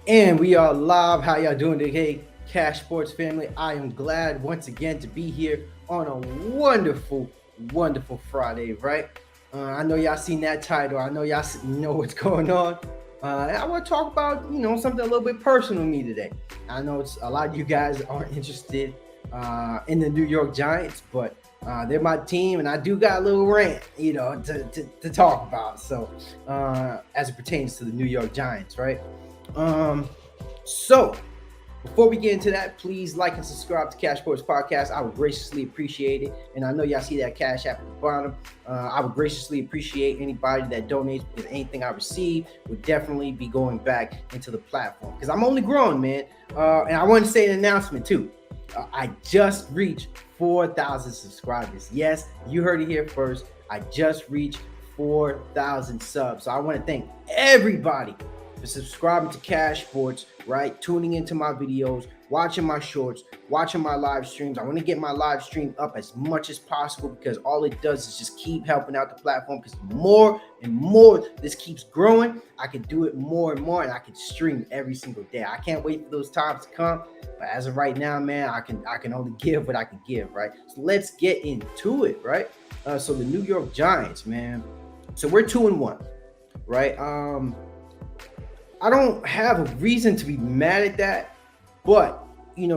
And we are live. How y'all doing today, Cash Sports family? I am glad once again to be here on a wonderful Friday, right? I know y'all seen that title. I know y'all know what's going on. I want to talk about, something a little bit personal to me today. I know it's a lot of you guys aren't interested in the New York Giants, but they're my team, and I do got a little rant, to talk about. So, as it pertains to the New York Giants, right? So before we get into that, please like and subscribe to Cash Sports Podcast. I would graciously appreciate it. And I know y'all see that Cash App at the bottom. I would graciously appreciate anybody that donates, because anything I receive would definitely be going back into the platform, because I'm only growing, man. And I want to say an announcement too. I just reached 4,000 subscribers. Yes, you heard it here first. I just reached 4,000 subs. So I want to thank everybody for subscribing to Cash Sports, right? Tuning into my videos, watching my shorts, watching my live streams. I want to get my live stream up as much as possible, because all it does is just keep helping out the platform, because more and more this keeps growing, I can do it more and more, and I can stream every single day. I can't wait for those times to come. But as of right now, man, I can only give what I can give, right? So let's get into it, right? So the New York Giants, man. So we're 2-1, right? I don't have a reason to be mad at that, but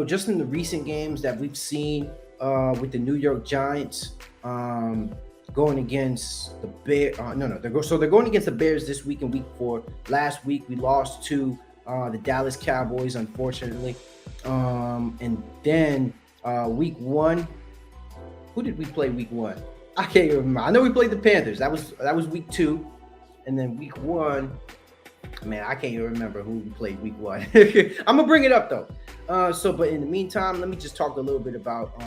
just in the recent games that we've seen with the New York Giants going against the Bears. They're going against the Bears this week in Week 4. Last week we lost to the Dallas Cowboys, unfortunately, and then Week 1. Who did we play Week 1? I can't even remember. I know we played the Panthers. That was Week 2, and then Week 1. Man, I can't even remember who we played Week 1. I'm gonna bring it up though. But in the meantime, let me just talk a little bit about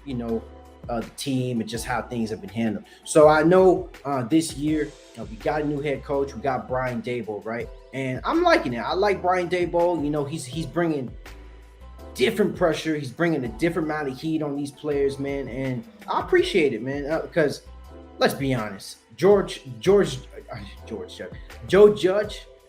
the team and just how things have been handled. So I know this year we got a new head coach. We got Brian Daboll, right? And I'm liking it. I like Brian Daboll. He's bringing different pressure. He's bringing a different amount of heat on these players, man. And I appreciate it, man. Because let's be honest, Joe Judge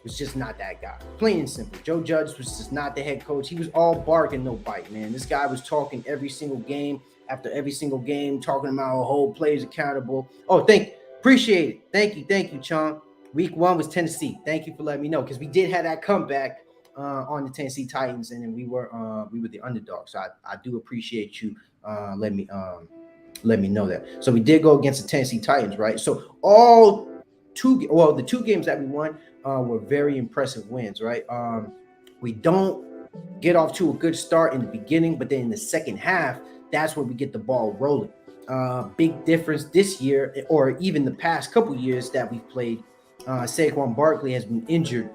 was just not that guy. Plain and simple. Joe Judge was just not the head coach. He was all bark and no bite, man. This guy was talking every single game after every single game, talking about hold players accountable. Oh, appreciate it. Thank you, Chong. Week 1 was Tennessee. Thank you for letting me know, because we did have that comeback on the Tennessee Titans, and then we were the underdog. So I do appreciate you let me know that. So we did go against the Tennessee Titans, right? So the two games that we won were very impressive wins, right? We don't get off to a good start in the beginning, but then in the second half, that's where we get the ball rolling. Big difference this year, or even the past couple years that we've played. Saquon Barkley has been injured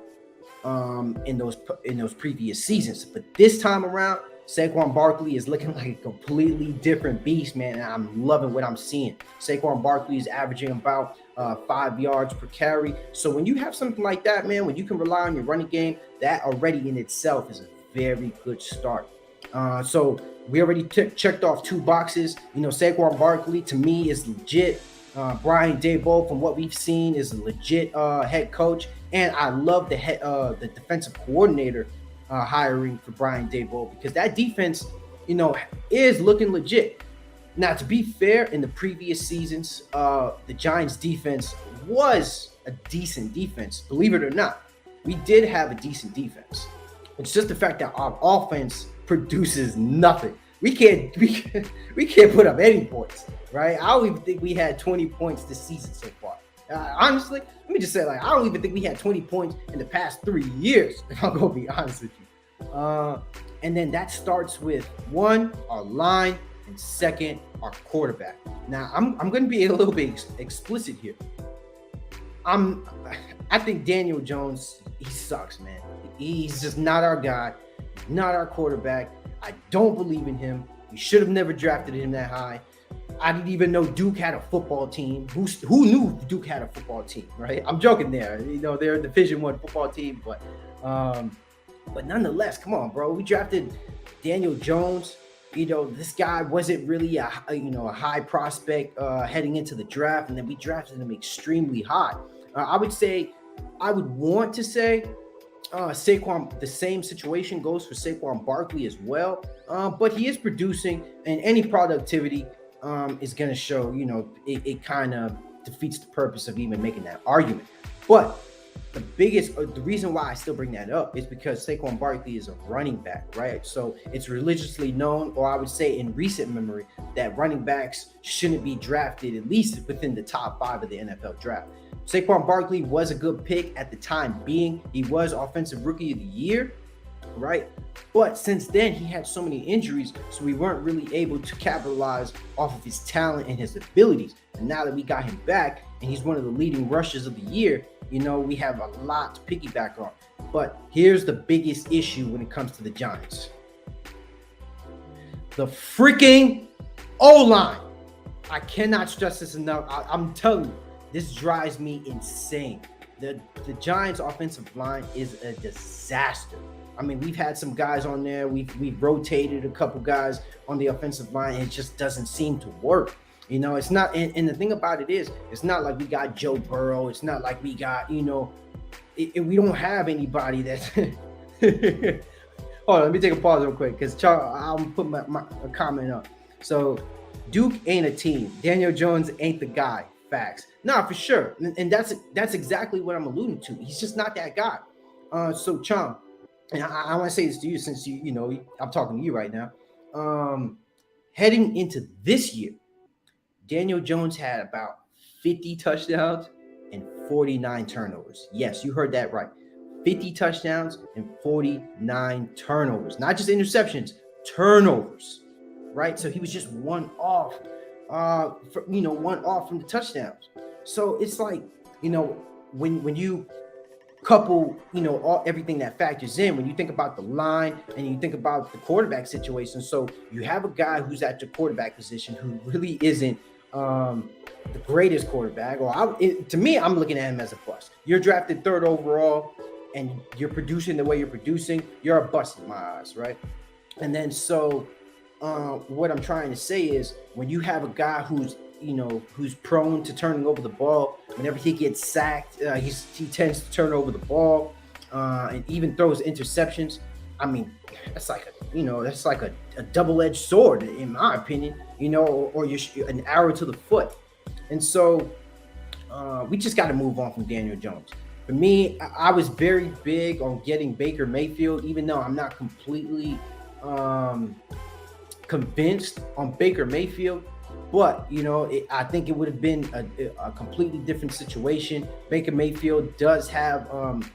in those previous seasons, but this time around, Saquon Barkley is looking like a completely different beast, man, and I'm loving what I'm seeing. Saquon Barkley is averaging about 5 yards per carry. So when you have something like that, man, when you can rely on your running game, that already in itself is a very good start. So we already checked off 2 boxes. Saquon Barkley to me is legit. Brian Daboll, from what we've seen, is a legit head coach, and I love the defensive coordinator hiring for Brian Daboll, because that defense, is looking legit. Now, to be fair, in the previous seasons, the Giants' defense was a decent defense. Believe it or not, we did have a decent defense. It's just the fact that our offense produces nothing. We can't put up any points, right? I don't even think we had 20 points this season so far. Honestly, let me just say, I don't even think we had 20 points in the past 3 years, if I'm gonna be honest with you. And then that starts with 1, our line, and 2nd, our quarterback. Now, I'm going to be a little bit explicit here. I think Daniel Jones, he sucks, man. He's just not our guy, not our quarterback. I don't believe in him. We should have never drafted him that high. I didn't even know Duke had a football team. Who knew Duke had a football team, right? I'm joking there. They're a Division I football team, but nonetheless, come on, bro. We drafted Daniel Jones. This guy wasn't really a high prospect heading into the draft, and then we drafted him extremely high. I would want to say Saquon, the same situation goes for Saquon Barkley as well. But he is producing, and any productivity is going to show, it kind of defeats the purpose of even making that argument. But the reason why I still bring that up is because Saquon Barkley is a running back, right? So it's religiously known, or I would say in recent memory, that running backs shouldn't be drafted at least within the top 5 of the NFL draft. Saquon Barkley was a good pick at the time being. He was Offensive Rookie of the Year, right? But since then, he had so many injuries, so we weren't really able to capitalize off of his talent and his abilities. And now that we got him back, and he's one of the leading rushers of the year, we have a lot to piggyback on. But here's the biggest issue when it comes to the Giants. The freaking O-line. I cannot stress this enough. I'm telling you, this drives me insane. The Giants' offensive line is a disaster. I mean, we've had some guys on there. We've rotated a couple guys on the offensive line, and it just doesn't seem to work. It's not, and the thing about it is, it's not like we got Joe Burrow. It's not like we got, we don't have anybody that's. Hold on, let me take a pause real quick because I'll put my comment up. So, Duke ain't a team. Daniel Jones ain't the guy. Facts. Nah, for sure. And that's exactly what I'm alluding to. He's just not that guy. So, Chum, and I want to say this to you since I'm talking to you right now. Heading into this year, Daniel Jones had about 50 touchdowns and 49 turnovers. Yes, you heard that right. 50 touchdowns and 49 turnovers. Not just interceptions, turnovers, right? So he was just one off, one off from the touchdowns. So it's like, when you couple, everything that factors in, when you think about the line and you think about the quarterback situation. So you have a guy who's at the quarterback position who really isn't the greatest quarterback, to me, I'm looking at him as a bust. You're drafted 3rd overall and you're producing the way you're producing, you're a bust in my eyes, right? And then so what I'm trying to say is when you have a guy who's prone to turning over the ball, whenever he gets sacked, he tends to turn over the ball and even throws interceptions. I mean, that's like a double-edged sword, in my opinion, or you're an arrow to the foot. And so we just got to move on from Daniel Jones. For me, I was very big on getting Baker Mayfield, even though I'm not completely convinced on Baker Mayfield. But, I think it would have been a completely different situation. Baker Mayfield does have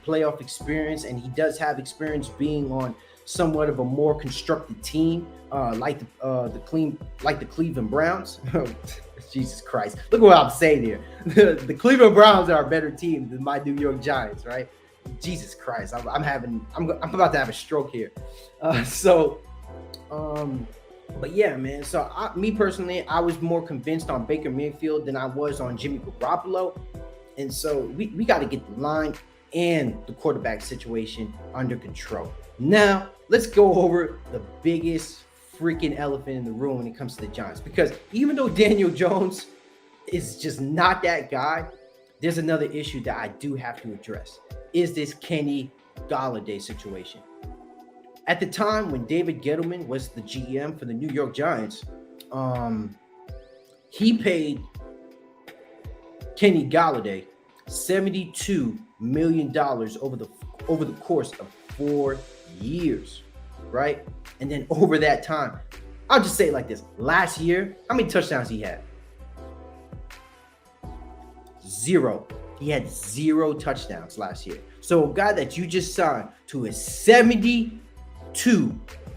playoff experience, and he does have experience being on somewhat of a more constructed team, like the Cleveland Browns. Jesus Christ! Look at what I'm saying here. The Cleveland Browns are a better team than my New York Giants, right? Jesus Christ! I'm about to have a stroke here. But yeah, man. So me personally, I was more convinced on Baker Mayfield than I was on Jimmy Garoppolo. And so we got to get the line and the quarterback situation under control. Now, let's go over the biggest freaking elephant in the room when it comes to the Giants. Because even though Daniel Jones is just not that guy, there's another issue that I do have to address. Is this Kenny Golladay situation? At the time when David Gettleman was the GM for the New York Giants, he paid Kenny Golladay $72 million over the course of 4 years, right? And then over that time, I'll just say it like this. Last year, how many touchdowns he had? 0. He had 0 touchdowns last year. So a guy that you just signed to a $72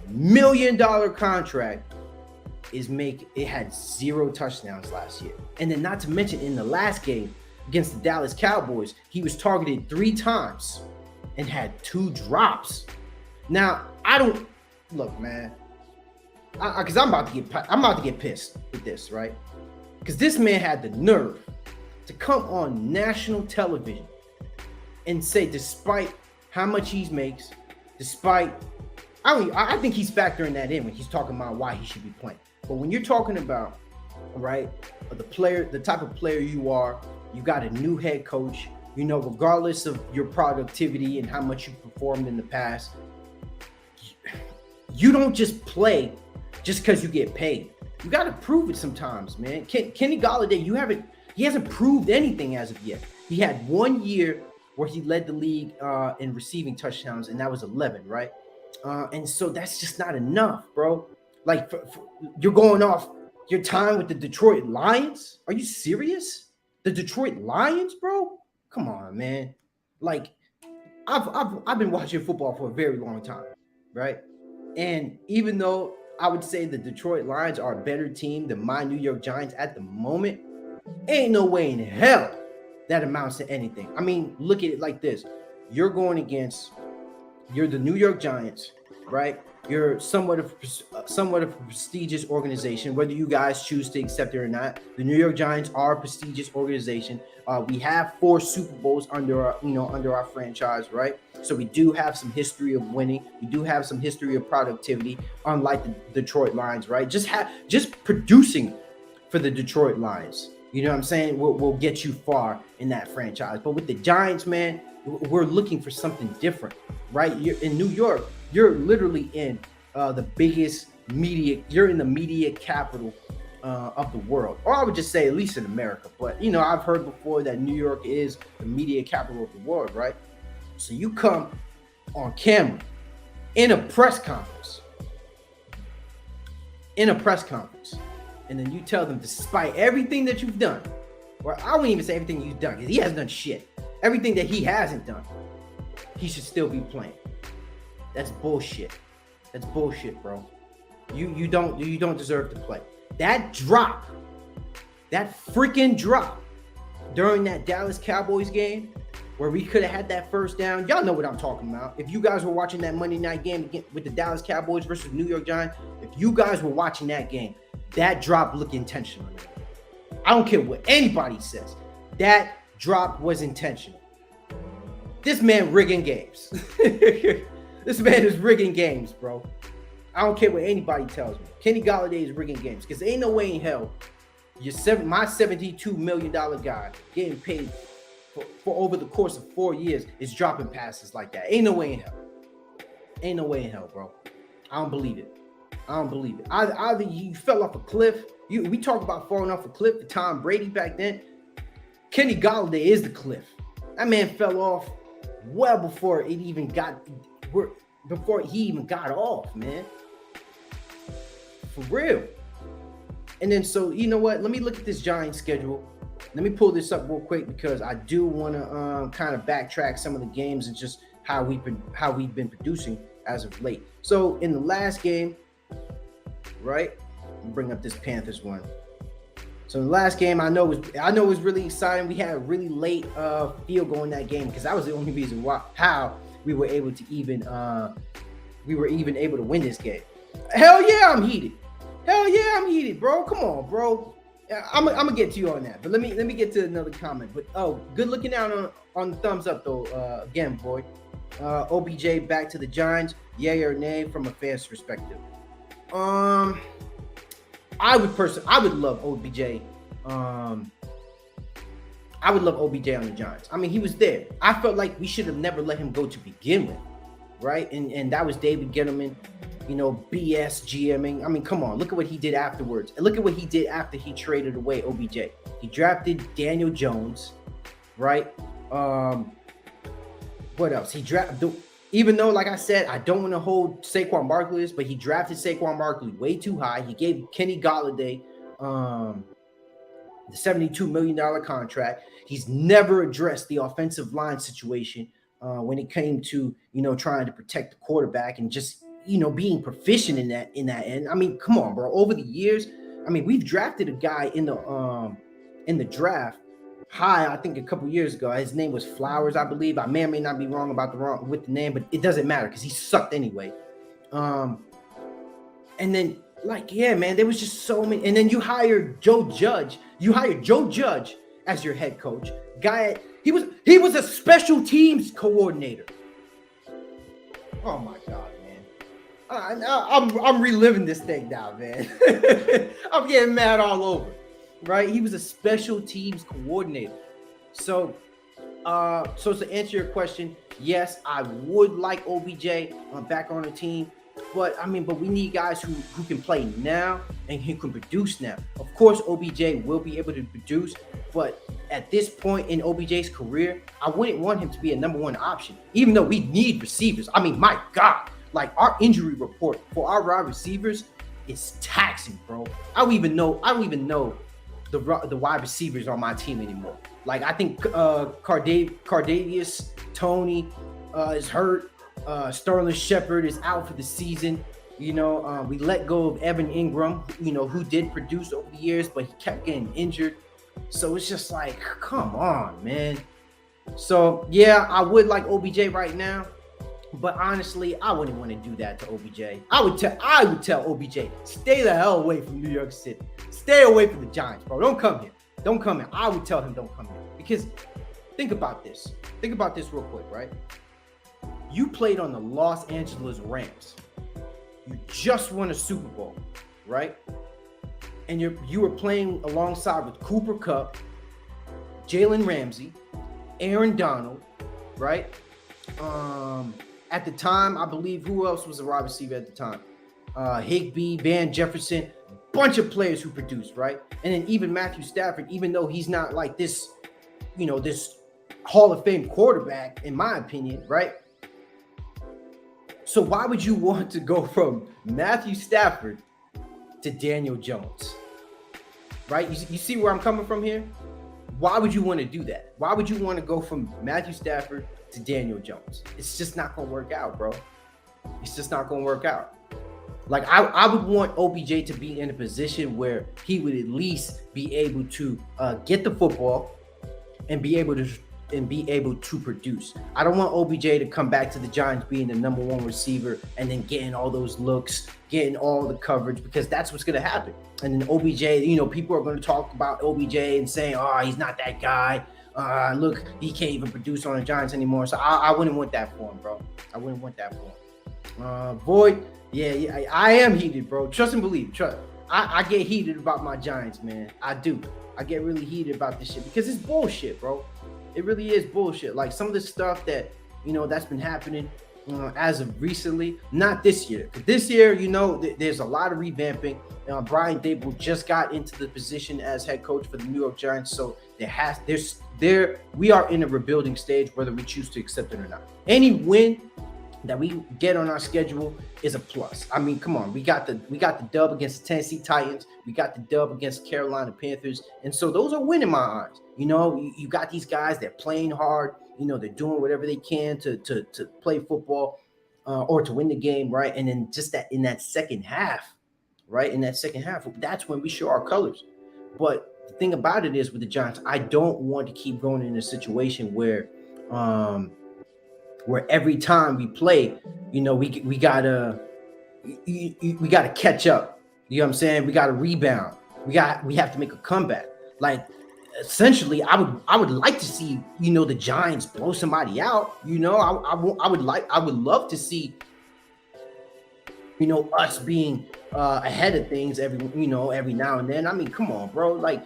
million contract had 0 touchdowns last year. And then not to mention in the last game against the Dallas Cowboys, he was targeted 3 times and had 2 drops. Now, I don't look, man, because I'm about to get pissed with this, right? Because this man had the nerve to come on national television and say, despite how much he makes, I think he's factoring that in when he's talking about why he should be playing. But when you're talking about, right, the type of player you are, you got a new head coach, regardless of your productivity and how much you performed in the past, you don't just play just because you get paid. You got to prove it sometimes, man. Kenny Golladay, he hasn't proved anything as of yet. He had 1 year where he led the league in receiving touchdowns, and that was 11, right? And so that's just not enough, bro. Like, you're going off your time with the Detroit Lions? Are you serious? The Detroit Lions, bro? Come on, man. Like, I've been watching football for a very long time, right? And even though I would say the Detroit Lions are a better team than my New York Giants at the moment, ain't no way in hell that amounts to anything. I mean, look at it like this. You're the New York Giants, right? You're somewhat of a prestigious organization, whether you guys choose to accept it or not. The New York Giants are a prestigious organization. We have 4 Super Bowls under our franchise, right? So we do have some history of winning. We do have some history of productivity, unlike the Detroit Lions, right? Just producing for the Detroit Lions, you know what I'm saying, will get you far in that franchise. But with the Giants, man, we're looking for something different, right? You're in New York. You're literally in the biggest media. You're in the media capital of the world, or I would just say at least in America. But I've heard before that New York is the media capital of the world, right? So you come on camera in a press conference, and then you tell them, despite everything that you've done, or I wouldn't even say everything you've done, because he hasn't done shit. Everything that he hasn't done, he should still be playing. That's bullshit. That's bullshit, bro. You don't deserve to play. That freaking drop during that Dallas Cowboys game where we could have had that first down. Y'all know what I'm talking about. If you guys were watching that Monday night game with the Dallas Cowboys versus New York Giants, if you guys were watching that game, that drop looked intentional. I don't care what anybody says. That drop was intentional. This man rigging games. This man is rigging games, bro. I don't care what anybody tells me. Kenny Golladay is rigging games, because there ain't no way in hell my $72 million guy getting paid for over the course of 4 years is dropping passes like that. Ain't no way in hell. Ain't no way in hell, bro. I don't believe it. Either you fell off a cliff. We talk about falling off a cliff to Tom Brady back then. Kenny Golladay is the cliff. That man fell off well before he even got off, man. For real. And then, so you know what? Let me look at this Giants schedule. Let me pull this up real quick, because I do want to kind of backtrack some of the games and just how we've been producing as of late. So in the last game, right? Let me bring up this Panthers one. So in the last game, I know it was really exciting. We had a really late field goal in that game, because that was the only reason how we were able to even able to win this game. Hell yeah, I'm heated, bro. Come on, bro. I'm gonna get to you on that, but let me get to another comment. But good looking out on the thumbs up though. Again, boy, OBJ back to the Giants. Yay or nay from a fan's perspective? I would love OBJ. I would love OBJ on the Giants. I mean, he was there. I felt like we should have never let him go to begin with, right? And that was David Gettleman, BS GMing. I mean, come on, look at what he did afterwards. And look at what he did after he traded away OBJ. He drafted Daniel Jones, right? What else? He drafted, even though, like I said, I don't want to hold Saquon Barkley, but he drafted Saquon Barkley way too high. He gave Kenny Golladay the $72 million contract. He's never addressed the offensive line situation when it came to, trying to protect the quarterback and just, being proficient in that end. I mean, come on, bro. Over the years, I mean, we've drafted a guy in the draft high, I think a couple years ago. His name was Flowers, I believe. I may or may not be wrong with the name, but it doesn't matter because he sucked anyway. And then, yeah, man, there was just so many. And then you hired Joe Judge. You hired Joe Judge as your head coach. He was a special teams coordinator. Oh my God, man. I'm reliving this thing now, man. I'm getting mad all over. Right? He was a special teams coordinator. So So to answer your question, yes, I would like OBJ back on the team. But I mean, but we need guys who can play now and who can produce now. Of course, OBJ will be able to produce, but at this point in OBJ's career, I wouldn't want him to be a number one option, even though we need receivers. I mean, my God, like our injury report for our wide receivers is taxing, bro. I don't even know the wide receivers on my team anymore. Like I think Cardavius Tony is hurt. Sterling Shepard is out for the season. We let go of Evan Ingram, who did produce over the years, but he kept getting injured. So it's just like, come on, man. So yeah, I would like OBJ right now, but honestly, I wouldn't want to do that to OBJ. I would tell OBJ, stay the hell away from New York City. Stay away from the Giants, bro. Don't come here. Don't come here. I would tell him don't come here. Because think about this. Think about this real quick, right? You played on the Los Angeles Rams. You just won a Super Bowl, right? And you were playing alongside with Cooper Kupp, Jalen Ramsey, Aaron Donald, right? At the time, I believe, who else was a wide receiver at the time? Higbee, Van Jefferson, bunch of players who produced, right? And then even Matthew Stafford, even though he's not like this, this Hall of Fame quarterback, in my opinion, right? So why would you want to go from Matthew Stafford to Daniel Jones, right? You see where I'm coming from here? Why would you want to do that? Why would you want to go from Matthew Stafford to Daniel Jones? It's just not going to work out, bro. It's just not going to work out. Like I would want OBJ to be in a position where he would at least be able to get the football and be able to produce. I don't want OBJ to come back to the Giants being the number one receiver and then getting all those looks, getting all the coverage, because that's what's going to happen. And then OBJ, people are going to talk about OBJ and saying, oh, he's not that guy. Look, he can't even produce on the Giants anymore. So I wouldn't want that for him, bro. I wouldn't want that for him. Void, yeah, I am heated, bro. Trust and believe. Trust. I get heated about my Giants, man. I do. I get really heated about this shit because it's bullshit, bro. It really is bullshit. Like some of the stuff that, that's been happening as of recently, not this year. This year, there's a lot of revamping. Brian Dable just got into the position as head coach for the New York Giants. So we are in a rebuilding stage, whether we choose to accept it or not. Any win that we get on our schedule is a plus. I mean, come on, we got the dub against the Tennessee Titans, we got the dub against Carolina Panthers, and so those are win in my eyes. You got these guys, they're playing hard, they're doing whatever they can to play football or to win the game, right? And then just that in that second half, right? In that second half, that's when we show our colors. But the thing about it is with the Giants, I don't want to keep going in a situation where every time we play, we gotta catch up. You know what I'm saying? We gotta rebound. We have to make a comeback. Like essentially, I would like to see the Giants blow somebody out. I would love to see us being ahead of things every now and then. I mean, come on, bro. Like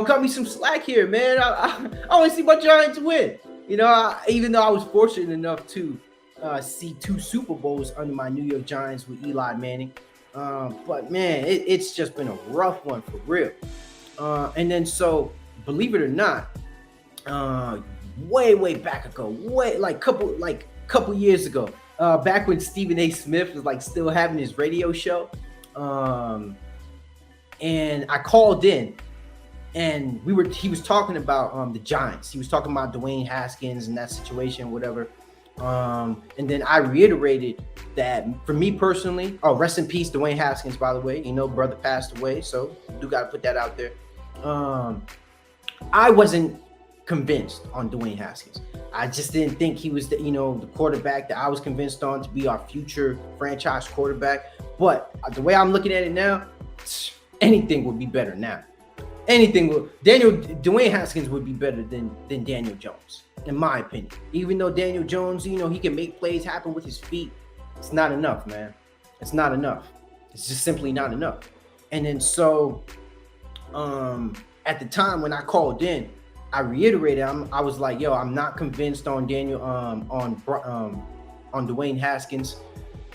cut me some slack here, man. I want to see my Giants win. Even though I was fortunate enough to see 2 Super Bowls under my New York Giants with Eli Manning. But, man, it's just been a rough one for real. And then so, believe it or not, way back ago, couple years ago, back when Stephen A. Smith was still having his radio show, and I called in. And he was talking about the Giants. He was talking about Dwayne Haskins and that situation, whatever. And then I reiterated that for me personally, rest in peace, Dwayne Haskins, by the way, brother passed away. So do got to put that out there. I wasn't convinced on Dwayne Haskins. I just didn't think he was the quarterback that I was convinced on to be our future franchise quarterback. But the way I'm looking at it now, anything would be better now. Dwayne Haskins would be better than Daniel Jones, in my opinion. Even though Daniel Jones, he can make plays happen with his feet, it's not enough, man. It's not enough. It's just simply not enough. And then so, at the time when I called in, I reiterated, I was like, yo, I'm not convinced on on Dwayne Haskins.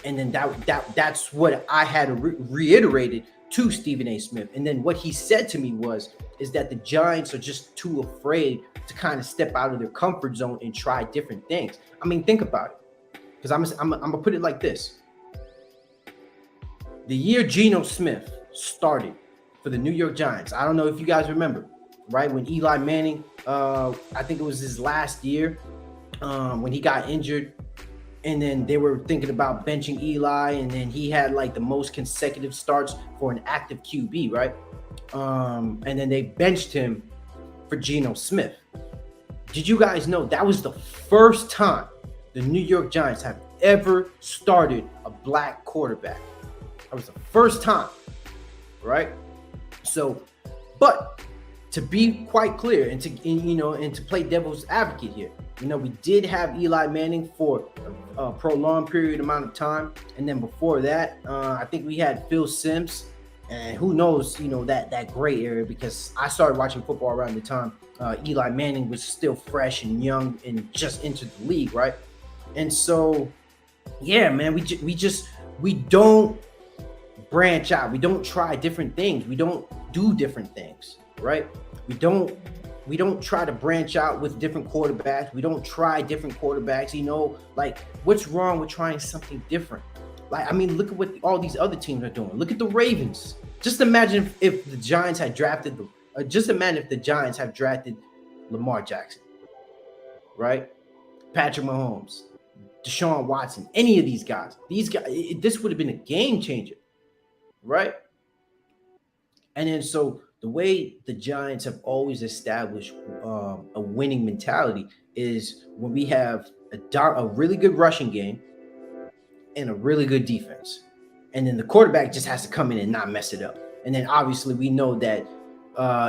And then that's what I had reiterated to Stephen A. Smith. And then what he said to me is that the Giants are just too afraid to kind of step out of their comfort zone and try different things. I mean, think about it. Because I'm gonna put it like this. The year Geno Smith started for the New York Giants, I don't know if you guys remember, right? When Eli Manning, I think it was his last year, when he got injured. And then they were thinking about benching Eli, and then he had like the most consecutive starts for an active QB, right? And then they benched him for Geno Smith. Did you guys know that was the first time the New York Giants have ever started a black quarterback? That was the first time, right? So, but to be quite clear and to play devil's advocate here, we did have Eli Manning for a prolonged period amount of time, and then before that, I think we had Phil Simms, and who knows, that gray area, because I started watching football around the time Eli Manning was still fresh and young and just entered the league, right? And so, yeah, man, we don't branch out, we don't try different things, we don't do different things, right? We don't try to branch out with different quarterbacks. We don't try different quarterbacks, like what's wrong with trying something different? Like, I mean, look at what all these other teams are doing. Look at the Ravens. Just imagine if the Giants had drafted Lamar Jackson, right? Patrick Mahomes, Deshaun Watson, any of these guys. This would have been a game changer, right? And then so the way the Giants have always established a winning mentality is when we have a really good rushing game and a really good defense. And then the quarterback just has to come in and not mess it up. And then obviously we know that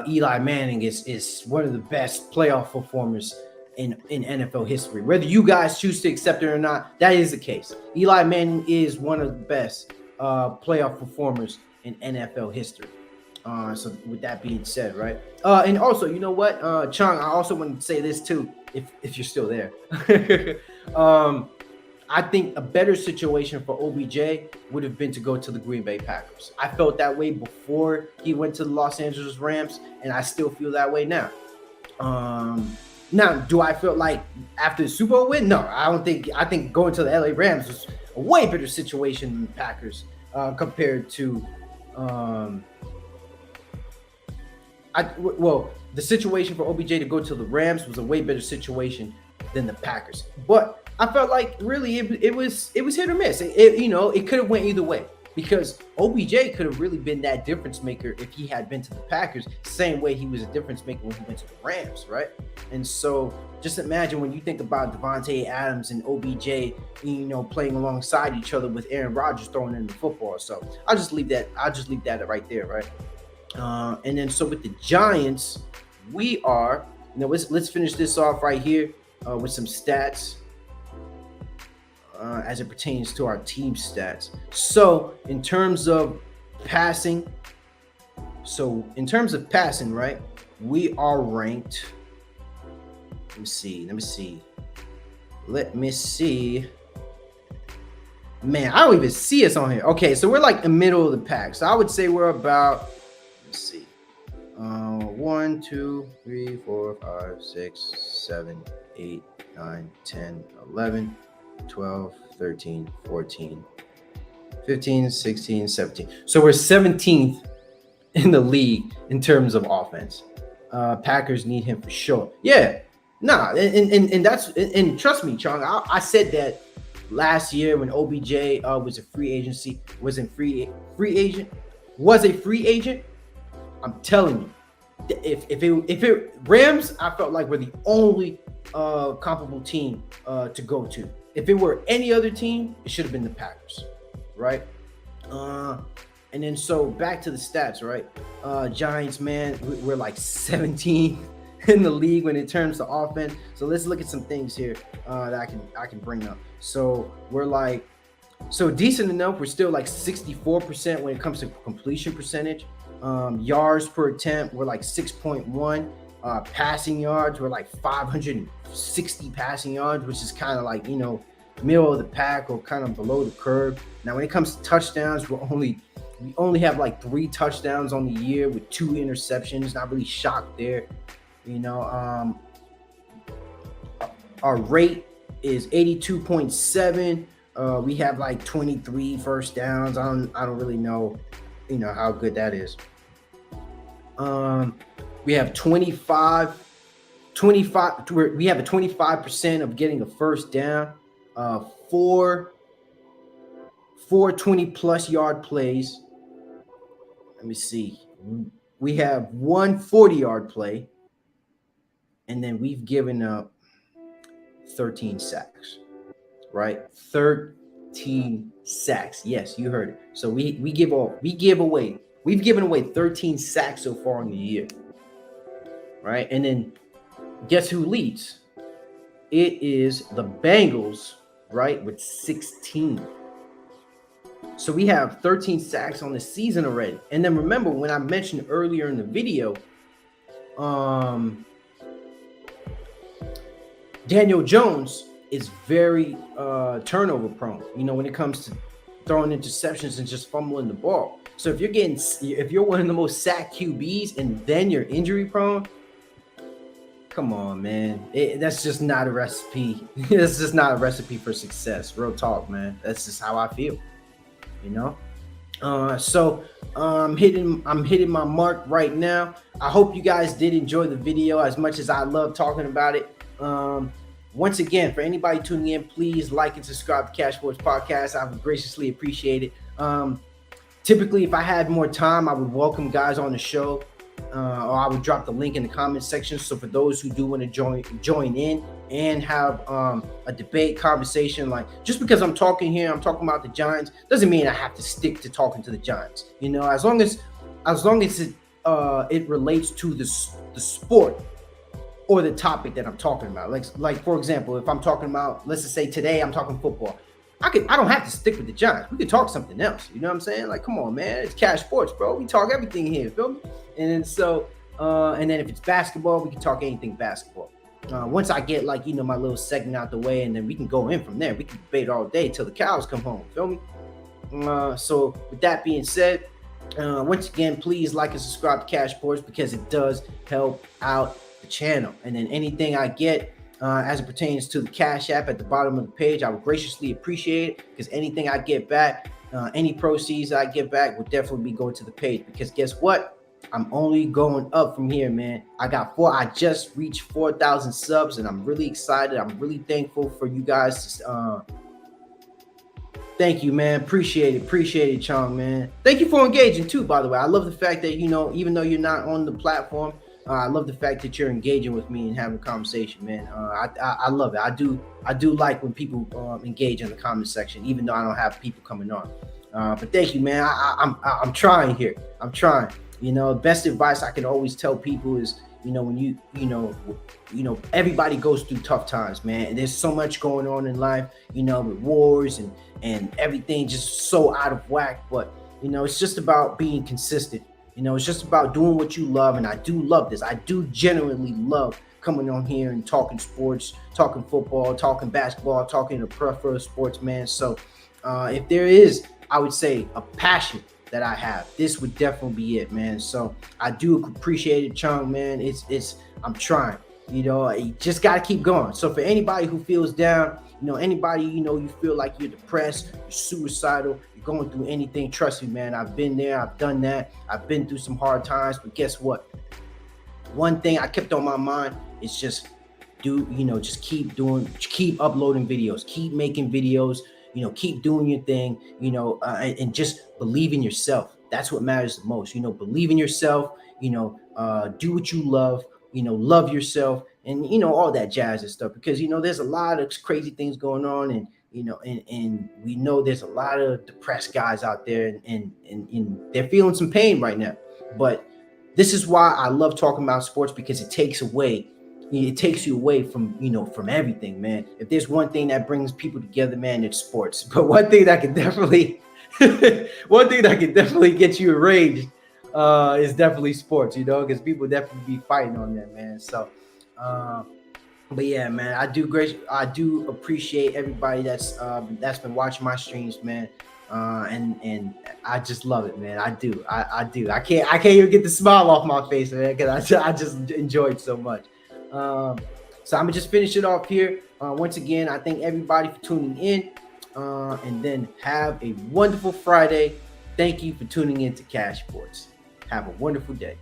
Eli Manning is one of the best playoff performers in NFL history. Whether you guys choose to accept it or not, that is the case. Eli Manning is one of the best playoff performers in NFL history. So with that being said, right? And also, you know what, Chung, I also want to say this too, if you're still there. I think a better situation for OBJ would have been to go to the Green Bay Packers. I felt that way before he went to the Los Angeles Rams, and I still feel that way now. Now, do I feel like after the Super Bowl win? No, I don't think. I think going to the LA Rams was a way better situation than the Packers compared to. The situation for OBJ to go to the Rams was a way better situation than the Packers. But I felt like really it was hit or miss. It could have went either way, because OBJ could have really been that difference maker if he had been to the Packers, same way he was a difference maker when he went to the Rams, right? And so just imagine when you think about Devontae Adams and OBJ, playing alongside each other with Aaron Rodgers throwing in the football. So I'll just leave that right there, right? And then so with the Giants, we are, let's finish this off right here with some stats as it pertains to our team stats. So in terms of passing, right, we are ranked. Let me see. Man, I don't even see us on here. Okay, so we're like the middle of the pack. So I would say we're about, let's see, 1, 2, 3, 4, 5, 6, 7, 8, 9, 10, 11, 12, 13, 14, 15, 16, 17. So we're 17th in the league in terms of offense. Packers need him for sure. Yeah, and trust me, Chong, I said that last year when OBJ was a free agent. I'm telling you, if it Rams, I felt like we're the only comparable team to go to. If it were any other team, it should have been the Packers, right? And then so back to the stats, right? Giants, man, we're like 17 in the league when it turns to offense. So let's look at some things here that I can bring up. So we're like, decent enough. We're still like 64% when it comes to completion percentage. Yards per attempt, we're like 6.1. Passing yards were like 560 passing yards, which is kind of like, middle of the pack or kind of below the curve. Now, when it comes to touchdowns, we only have like 3 touchdowns on the year with 2 interceptions. Not really shocked there. Our rate is 82.7. We have like 23 first downs. I don't really know, how good that is. We have 25. We have a 25% of getting a first down. 4 20-plus yard plays. Let me see. We have 1 40-yard play, and then we've given up 13 sacks. Right? 13 sacks. Yes, you heard it. So we've given away 13 sacks so far in the year. Right? And then guess who leads? It is the Bengals, right, with 16. So we have 13 sacks on the season already. And then remember when I mentioned earlier in the video, Daniel Jones is very turnover prone, when it comes to throwing interceptions and just fumbling the ball. So if you're one of the most sacked QBs and then you're injury prone, come on, man. That's just not a recipe. That's just not a recipe for success. Real talk, man. That's just how I feel. So I'm hitting my mark right now. I hope you guys did enjoy the video as much as I love talking about it. Once again, for anybody tuning in, please like and subscribe to CashSports Podcast. I would graciously appreciate it. Typically, if I had more time, I would welcome guys on the show. Or I would drop the link in the comment section. So for those who do want to join in and have a debate conversation, like just because I'm talking about the Giants, doesn't mean I have to stick to talking to the Giants. As long as it relates to the sport or the topic that I'm talking about. Like for example, if I'm talking about, let's just say today I'm talking football. I don't have to stick with the Giants. We could talk something else. You know what I'm saying? Like, come on, man. It's Cash Sports, bro. We talk everything here. Feel me? And then and then if it's basketball, we can talk anything basketball. Once I get my little segment out the way, and then we can go in from there. We can debate all day till the cows come home. Feel me? So with that being said, once again, please like and subscribe to Cash Sports because it does help out the channel. And then anything I get, as it pertains to the Cash App at the bottom of the page, I would graciously appreciate it because anything I get back, any proceeds I get back will definitely be going to the page because guess what? I'm only going up from here, man. I just reached 4,000 subs and I'm really excited. I'm really thankful for you guys. Thank you, man. Appreciate it, Chong, man. Thank you for engaging too, by the way. I love the fact that, even though you're not on the platform, I love the fact that you're engaging with me and having a conversation, man. I love it. I do like when people engage in the comment section, even though I don't have people coming on. But thank you, man. I'm trying here. I'm trying. Best advice I can always tell people is, when everybody goes through tough times, man. And there's so much going on in life, with wars and everything just so out of whack. But it's just about being consistent. It's just about doing what you love, and I do love this. I do genuinely love coming on here and talking sports, talking football, talking basketball, talking to professional sports, man. So if there is, I would say, a passion that I have, this would definitely be it, man. So I do appreciate it, Chung, man. I'm trying. You just got to keep going. So for anybody who feels down, anybody, you feel like you're depressed, you're suicidal, you're going through anything, trust me, man. I've been there. I've done that. I've been through some hard times, but guess what? One thing I kept on my mind is just keep uploading videos, keep making videos, keep doing your thing, and just believe in yourself. That's what matters the most. Believe in yourself, do what you love, love yourself, and all that jazz and stuff, because there's a lot of crazy things going on, and and we know there's a lot of depressed guys out there, and they're feeling some pain right now. But this is why I love talking about sports, because it takes you away from from everything, man. If there's one thing that brings people together, man, it's sports. But one thing that can definitely get you enraged it's definitely sports, because people definitely be fighting on that, man. So, uh, but yeah, man, I do appreciate everybody that's been watching my streams, man. And I just love it, man. I do. I can't even get the smile off my face, man, because I just enjoyed so much. Um, so I'm gonna just finish it off here. Once again, I thank everybody for tuning in, and then have a wonderful Friday. Thank you for tuning in to Cash Sports. Have a wonderful day.